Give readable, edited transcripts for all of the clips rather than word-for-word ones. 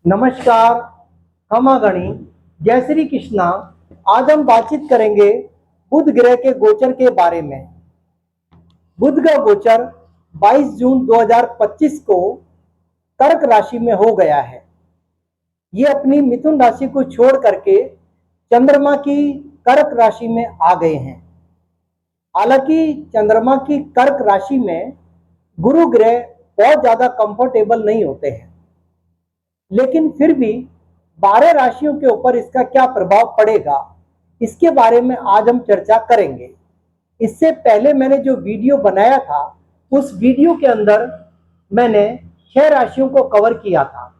नमस्कार, खमागणी, जय श्री कृष्णा। आज हम बातचीत करेंगे बुध ग्रह के गोचर के बारे में। बुध का गोचर 22 जून 2025 को कर्क राशि में हो गया है। ये अपनी मिथुन राशि को छोड़ करके चंद्रमा की कर्क राशि में आ गए हैं। हालांकि चंद्रमा की कर्क राशि में गुरु ग्रह बहुत ज्यादा कंफर्टेबल नहीं होते हैं, लेकिन फिर भी 12 राशियों के ऊपर इसका क्या प्रभाव पड़ेगा, इसके बारे में आज हम चर्चा करेंगे। इससे पहले मैंने जो वीडियो बनाया था, उस वीडियो के अंदर मैंने 6 राशियों को कवर किया था।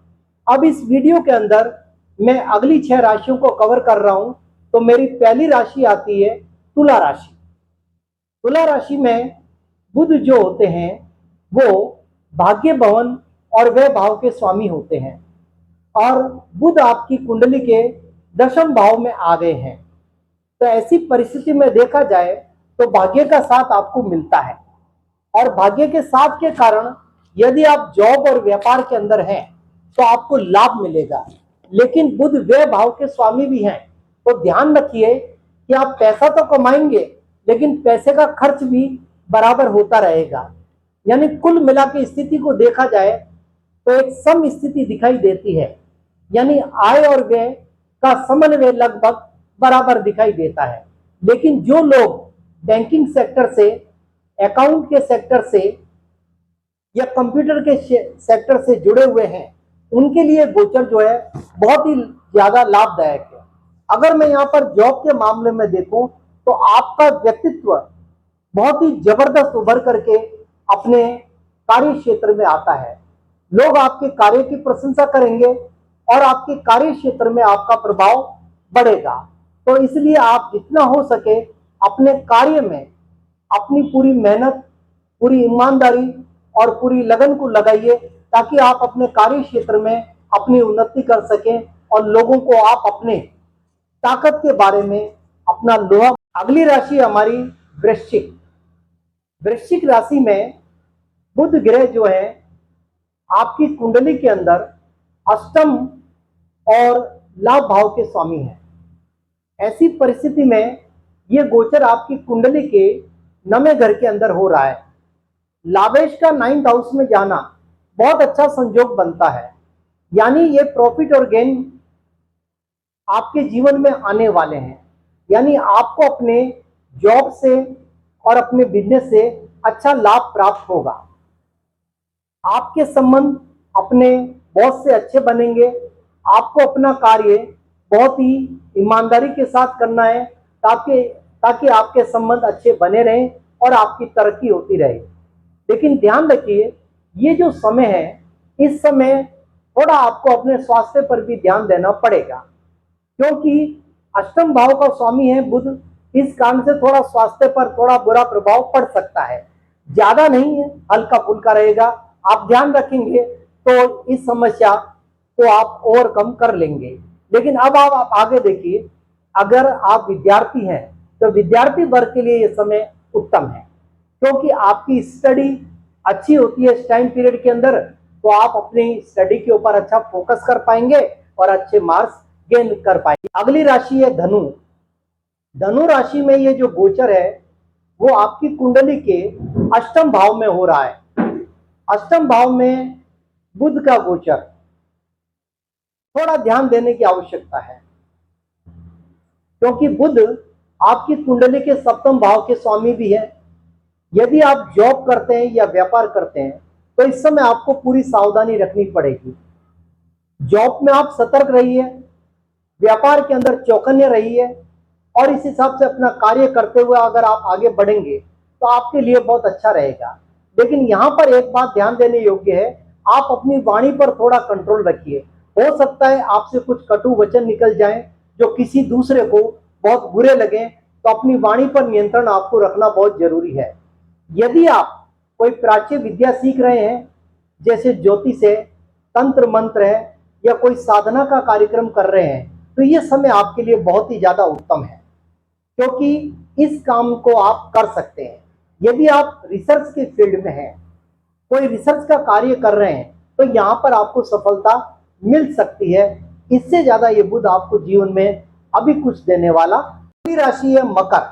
अब इस वीडियो के अंदर मैं अगली 6 राशियों को कवर कर रहा हूं। तो मेरी पहली राशि आती है तुला राशि। तुला राशि में बुध जो होते हैं वो भाग्य भवन और वह भाव के स्वामी होते हैं, और बुध आपकी कुंडली के 10वें भाव में आ गए हैं। तो ऐसी परिस्थिति में देखा जाए तो भाग्य का साथ आपको मिलता है, और भाग्य के साथ के कारण यदि आप जॉब और व्यापार के अंदर हैं तो आपको लाभ मिलेगा। लेकिन बुध व्यय भाव के स्वामी भी हैं, तो ध्यान रखिए कि आप पैसा तो कमाएंगे, लेकिन पैसे का खर्च भी बराबर होता रहेगा। यानी कुल मिला के स्थिति को देखा जाए तो एक सम स्थिति दिखाई देती है। यानी आय और व्यय का समन्वय लगभग बराबर दिखाई देता है। लेकिन जो लोग बैंकिंग सेक्टर से, अकाउंट के सेक्टर से या कंप्यूटर के सेक्टर से जुड़े हुए हैं, उनके लिए गोचर जो है बहुत ही ज्यादा लाभदायक है। अगर मैं यहाँ पर जॉब के मामले में देखूं तो आपका व्यक्तित्व बहुत ही जबरदस्त उभर करके अपने कार्य क्षेत्र में आता है। लोग आपके कार्य की प्रशंसा करेंगे और आपके कार्य क्षेत्र में आपका प्रभाव बढ़ेगा। तो इसलिए आप जितना हो सके अपने कार्य में अपनी पूरी मेहनत, पूरी ईमानदारी और पूरी लगन को लगाइए, ताकि आप अपने कार्य क्षेत्र में अपनी उन्नति कर सकें और लोगों को आप अपने ताकत के बारे में अपना लोहा। अगली राशि हमारी वृश्चिक। वृश्चिक राशि में बुध ग्रह जो है आपकी कुंडली के अंदर अष्टम और लाभ भाव के स्वामी है। ऐसी परिस्थिति में यह गोचर आपकी कुंडली के 9वें घर के अंदर हो रहा है। लाभेश का 9th हाउस में जाना बहुत अच्छा संयोग बनता है। यानी ये प्रॉफिट और गेन आपके जीवन में आने वाले हैं। यानी आपको अपने जॉब से और अपने बिजनेस से अच्छा लाभ प्राप्त होगा। आपके संबंध अपने बॉस से अच्छे बनेंगे। आपको अपना कार्य बहुत ही ईमानदारी के साथ करना है, ताकि आपके संबंध अच्छे बने रहें और आपकी तरक्की होती रहे। लेकिन ध्यान रखिए, ये जो समय है, इस समय थोड़ा आपको अपने स्वास्थ्य पर भी ध्यान देना पड़ेगा, क्योंकि अष्टम भाव का स्वामी है बुध। इस कारण से थोड़ा स्वास्थ्य पर थोड़ा बुरा प्रभाव पड़ सकता है, ज्यादा नहीं है, हल्का फुल्का रहेगा। आप ध्यान रखेंगे तो इस समस्या को आप ओवरकम कर लेंगे। लेकिन अब आप आगे देखिए, अगर आप विद्यार्थी हैं तो विद्यार्थी वर्ग के लिए यह समय उत्तम है, क्योंकि आपकी स्टडी अच्छी होती है इस टाइम पीरियड के अंदर। तो आप अपनी स्टडी के ऊपर अच्छा फोकस कर पाएंगे और अच्छे मार्क्स गेन कर पाएंगे। अगली राशि है धनु। धनु राशि में ये जो गोचर है वो आपकी कुंडली के अष्टम भाव में हो रहा है। अष्टम भाव में बुध का गोचर, थोड़ा ध्यान देने की आवश्यकता है, क्योंकि बुध आपकी कुंडली के 7वें भाव के स्वामी भी है। यदि आप जॉब करते हैं या व्यापार करते हैं तो इस समय आपको पूरी सावधानी रखनी पड़ेगी। जॉब में आप सतर्क रहिए, व्यापार के अंदर चौकन्ने रहिए, और इस हिसाब से अपना कार्य करते हुए अगर आप आगे बढ़ेंगे तो आपके लिए बहुत अच्छा रहेगा। लेकिन यहाँ पर एक बात ध्यान देने योग्य है, आप अपनी वाणी पर थोड़ा कंट्रोल रखिए। हो सकता है आपसे कुछ कटु वचन निकल जाएं जो किसी दूसरे को बहुत बुरे लगे, तो अपनी वाणी पर नियंत्रण आपको रखना बहुत जरूरी है। यदि आप कोई प्राच्य विद्या सीख रहे हैं, जैसे ज्योतिष है, तंत्र मंत्र है, या कोई साधना का कार्यक्रम कर रहे हैं, तो यह समय आपके लिए बहुत ही ज्यादा उत्तम है, क्योंकि इस काम को आप कर सकते हैं। यदि आप रिसर्च के फील्ड में हैं, कोई रिसर्च का कार्य कर रहे हैं, तो यहाँ पर आपको सफलता मिल सकती है। इससे ज्यादा ये बुध आपको जीवन में अभी कुछ देने वाला। अगली राशि है मकर।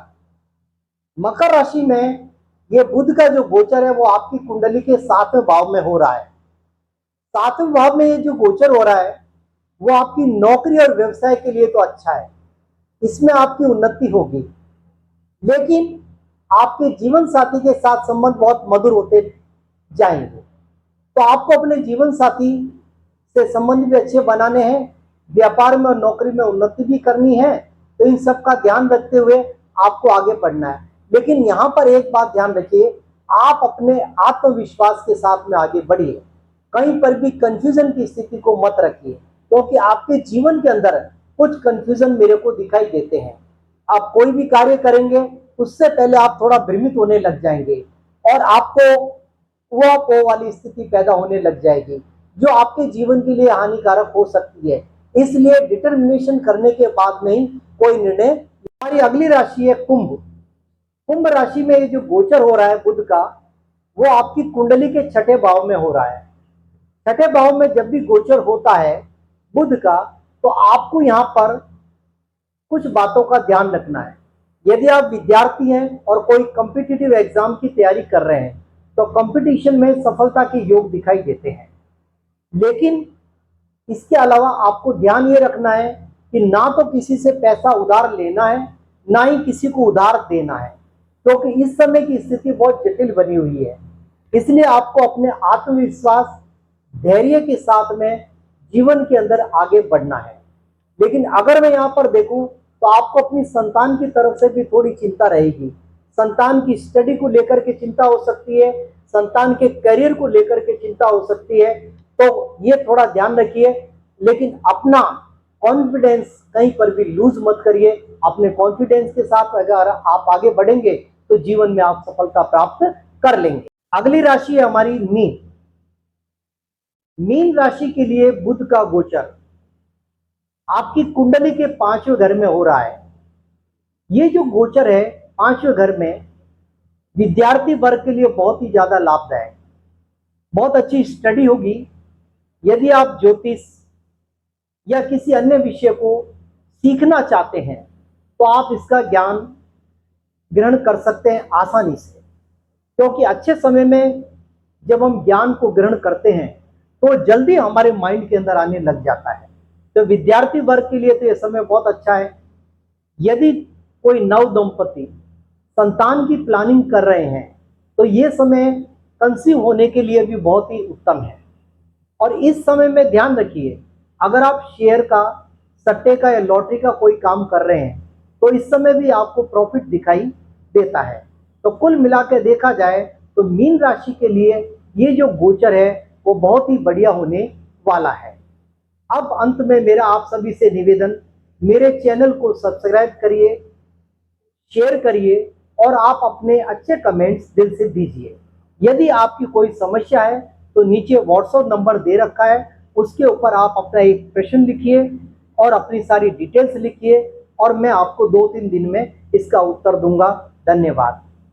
मकर राशि में ये बुध का जो गोचर है वो आपकी कुंडली के 7वें भाव में हो रहा है। 7वें भाव में ये जो गोचर हो रहा है वो आपकी नौकरी और व्यवसाय के लिए तो अच्छा है, इसमें आपकी उन्नति होगी, लेकिन आपके जीवन साथी के साथ संबंध बहुत मधुर होते जाएंगे। तो आपको अपने जीवन साथी से संबंध भी अच्छे बनाने हैं, व्यापार में और नौकरी में उन्नति भी करनी है। तो इन सब का ध्यान रखते हुए आपको आगे बढ़ना है। लेकिन यहाँ पर एक बात ध्यान रखिए, आप अपने आत्मविश्वास के साथ में आगे बढ़िए, कहीं पर भी कंफ्यूजन की स्थिति को मत रखिए, क्योंकि आपके जीवन के अंदर कुछ कंफ्यूजन मेरे को दिखाई देते हैं। आप कोई भी कार्य करेंगे उससे पहले आप थोड़ा भ्रमित होने लग जाएंगे और आपको वो वाली स्थिति पैदा होने लग जाएगी जो आपके जीवन के लिए हानिकारक हो सकती है। इसलिए डिटर्मिनेशन करने के बाद में ही कोई निर्णय। हमारी अगली राशि है कुंभ। कुंभ राशि में ये जो गोचर हो रहा है बुध का, वो आपकी कुंडली के 6ठे भाव में हो रहा है। 6ठे भाव में जब भी गोचर होता है बुध का, तो आपको यहाँ पर कुछ बातों का ध्यान रखना है। यदि आप विद्यार्थी हैं और कोई कॉम्पिटिटिव एग्जाम की तैयारी कर रहे हैं तो कंपटीशन में सफलता के योग दिखाई देते हैं, लेकिन इसके अलावा आपको ध्यान ये रखना है कि ना तो किसी से पैसा उधार लेना है, ना ही किसी को उधार देना है, क्योंकि इस समय की स्थिति बहुत जटिल बनी हुई है। इसलिए आपको अपने आत्मविश्वास, धैर्य के साथ में जीवन के अंदर आगे बढ़ना है। लेकिन अगर मैं यहाँ पर देखूं तो आपको अपनी संतान की तरफ से भी थोड़ी चिंता रहेगी। संतान की स्टडी को लेकर के चिंता हो सकती है, संतान के करियर को लेकर के चिंता हो सकती है, तो ये थोड़ा ध्यान रखिए। लेकिन अपना कॉन्फिडेंस कहीं पर भी लूज मत करिए। अपने कॉन्फिडेंस के साथ अगर आप आगे बढ़ेंगे तो जीवन में आप सफलता प्राप्त कर लेंगे। अगली राशि है हमारी मीन। मीन राशि के लिए बुध का गोचर आपकी कुंडली के 5वें घर में हो रहा है। ये जो गोचर है 5वें घर में विद्यार्थी वर्ग के लिए बहुत ही ज्यादा लाभदायक, बहुत अच्छी स्टडी होगी। यदि आप ज्योतिष या किसी अन्य विषय को सीखना चाहते हैं तो आप इसका ज्ञान ग्रहण कर सकते हैं आसानी से, क्योंकि अच्छे समय में जब हम ज्ञान को ग्रहण करते हैं तो जल्दी हमारे माइंड के अंदर आने लग जाता है। तो विद्यार्थी वर्ग के लिए तो यह समय बहुत अच्छा है। यदि कोई नव दंपति संतान की प्लानिंग कर रहे हैं तो ये समय कंसीव होने के लिए भी बहुत ही उत्तम है। और इस समय में ध्यान रखिए, अगर आप शेयर का, सट्टे का या लॉटरी का कोई काम कर रहे हैं तो इस समय भी आपको प्रॉफिट दिखाई देता है। तो कुल मिलाकर देखा जाए तो मीन राशि के लिए ये जो गोचर है वो बहुत ही बढ़िया होने वाला है। अब अंत में मेरा आप सभी से निवेदन, मेरे चैनल को सब्सक्राइब करिए, शेयर करिए और आप अपने अच्छे कमेंट्स दिल से दीजिए। यदि आपकी कोई समस्या है तो नीचे व्हाट्सएप नंबर दे रखा है, उसके ऊपर आप अपना एक प्रश्न लिखिए और अपनी सारी डिटेल्स लिखिए और मैं आपको 2-3 दिन में इसका उत्तर दूंगा। धन्यवाद।